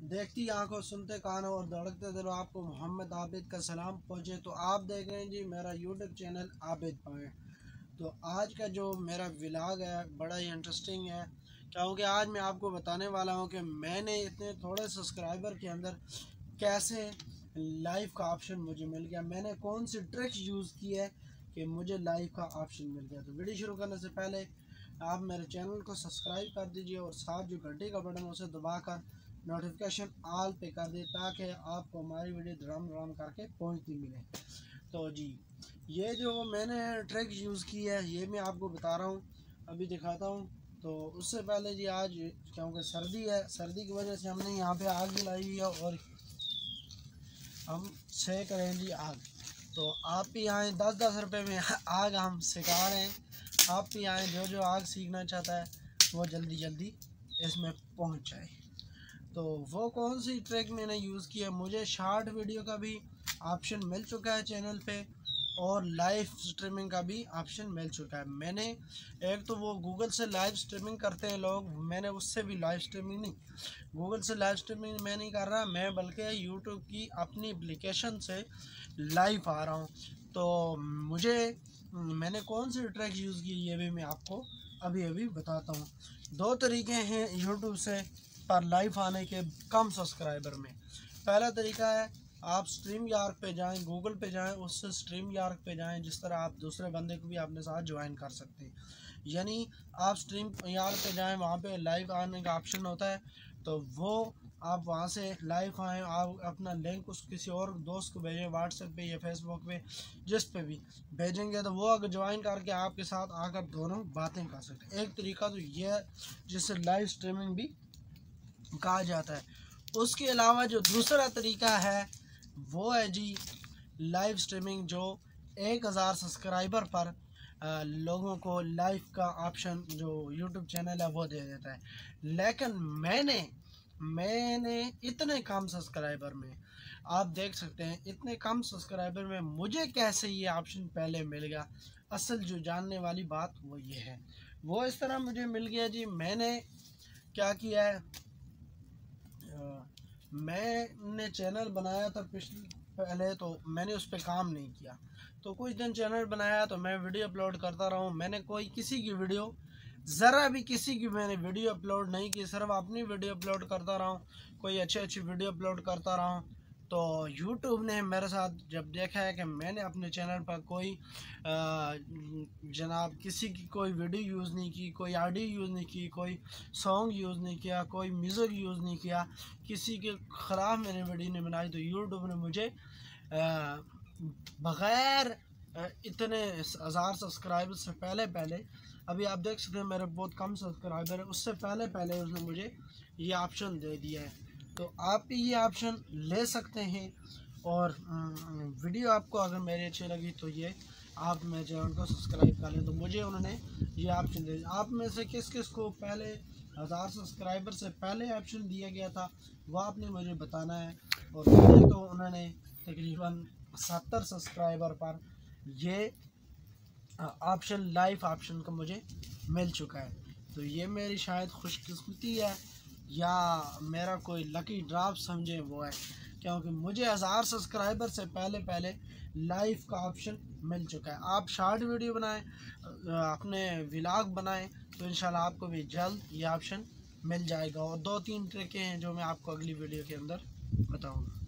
देखती आंखों, सुनते कानों और धड़कते दिलों, आपको मोहम्मद आबिद का सलाम पहुँचे। तो आप देख रहे हैं जी मेरा यूट्यूब चैनल आबिद पाए। तो आज का जो मेरा व्लॉग है बड़ा ही इंटरेस्टिंग है, क्योंकि आज मैं आपको बताने वाला हूँ कि मैंने इतने थोड़े सब्सक्राइबर के अंदर कैसे लाइव का ऑप्शन मुझे मिल गया। मैंने कौन सी ट्रिक्स यूज़ की है कि मुझे लाइव का ऑप्शन मिल गया। तो वीडियो शुरू करने से पहले आप मेरे चैनल को सब्सक्राइब कर दीजिए और साथ जो घंटी का बटन उसे दबाकर नोटिफिकेशन ऑल पे कर दे, ताकि आपको हमारी वीडियो धड़ाम धड़ाम करके पहुंचती मिले। तो जी, ये जो मैंने ट्रिक यूज़ की है ये मैं आपको बता रहा हूँ, अभी दिखाता हूँ। तो उससे पहले जी, आज क्योंकि सर्दी है, सर्दी की वजह से हमने यहाँ पे आग जलाई हुई है और हम सेक रहे हैं जी आग। तो आप भी आएँ, 10-10 रुपये में आग हम सिखा रहे हैं। आप भी आएँ, जो जो आग सीखना चाहता है वो जल्दी जल्दी इसमें पहुंच जाए। तो वो कौन सी ट्रिक मैंने यूज़ की है, मुझे शॉर्ट वीडियो का भी ऑप्शन मिल चुका है चैनल पे और लाइव स्ट्रीमिंग का भी ऑप्शन मिल चुका है। मैंने एक तो वो गूगल से लाइव स्ट्रीमिंग करते हैं लोग, मैंने उससे भी लाइव स्ट्रीमिंग नहीं, गूगल से लाइव स्ट्रीमिंग मैं नहीं कर रहा, मैं बल्कि यूट्यूब की अपनी एप्लीकेशन से लाइव आ रहा हूँ। तो मुझे मैंने कौन सी ट्रिक यूज़ की ये भी मैं आपको अभी अभी बताता हूँ। दो तरीके हैं यूट्यूब से पर लाइव आने के कम सब्सक्राइबर में। पहला तरीका है, आप स्ट्रीम यार्क पे जाएं, गूगल पे जाएं, उससे स्ट्रीम यार्क पे जाएं, जिस तरह आप दूसरे बंदे को भी अपने साथ ज्वाइन कर सकते हैं। यानी आप स्ट्रीम यार्क पे जाएं, वहाँ पे लाइव आने का ऑप्शन होता है, तो वो आप वहाँ से लाइव आएँ, आप अपना लिंक उस किसी और दोस्त को भेजें, व्हाट्सएप पे या फेसबुक पे, जिस पे भी भेजेंगे तो वो अगर ज्वाइन करके आपके साथ आकर दोनों बातें कर सकते हैं। एक तरीका तो ये है जिससे लाइव स्ट्रीमिंग भी कहा जाता है। उसके अलावा जो दूसरा तरीका है वो है जी लाइव स्ट्रीमिंग, जो 1000 सब्सक्राइबर पर लोगों को लाइव का ऑप्शन जो यूट्यूब चैनल है वो दे देता है। लेकिन मैंने इतने कम सब्सक्राइबर में, आप देख सकते हैं इतने कम सब्सक्राइबर में मुझे कैसे ये ऑप्शन पहले मिल गया। असल जो जानने वाली बात वो ये है, वो इस तरह मुझे मिल गया जी। मैंने क्या किया है, मैंने चैनल बनाया था पहले, तो मैंने उस पर काम नहीं किया। तो कुछ दिन चैनल बनाया तो मैं वीडियो अपलोड करता रहा हूँ। मैंने कोई किसी की वीडियो, ज़रा भी किसी की मैंने वीडियो अपलोड नहीं की, सिर्फ अपनी वीडियो अपलोड करता रहा हूँ, कोई अच्छी अच्छी वीडियो अपलोड करता रहा हूँ। तो यूट्यूब ने मेरे साथ जब देखा है कि मैंने अपने चैनल पर कोई जनाब किसी की कोई वीडियो यूज़ नहीं की, कोई ऑडियो यूज़ नहीं की, कोई सॉन्ग यूज़ नहीं किया, कोई म्यूज़िक यूज़ नहीं किया, किसी के ख़िलाफ़ मैंने वीडियो नहीं बनाई, तो यूट्यूब ने मुझे बग़ैर इतने 1000 सब्सक्राइबर से पहले पहले, अभी आप देख सकते हैं मेरे बहुत कम सब्सक्राइबर है, उससे पहले पहले उसने मुझे ये ऑप्शन दे दिया है। तो आप भी ये ऑप्शन ले सकते हैं। और वीडियो आपको अगर मेरी अच्छी लगी तो ये आप मेरे चैनल को सब्सक्राइब कर लें। तो मुझे उन्होंने ये ऑप्शन दे दिया। आप में से किस किस को पहले 1000 सब्सक्राइबर से पहले ऑप्शन दिया गया था वो आपने मुझे बताना है। और मुझे तो उन्होंने तकरीबन 70 सब्सक्राइबर पर ये ऑप्शन, लाइव ऑप्शन का मुझे मिल चुका है। तो ये मेरी शायद खुशकिस्मती है या मेरा कोई लकी ड्रॉप समझे वो है, क्योंकि मुझे 1000 सब्सक्राइबर से पहले पहले लाइव का ऑप्शन मिल चुका है। आप शॉर्ट वीडियो बनाएं, अपने व्लॉग बनाएं, तो इंशाल्लाह आपको भी जल्द ये ऑप्शन मिल जाएगा। और 2-3 ट्रिकें हैं जो मैं आपको अगली वीडियो के अंदर बताऊंगा।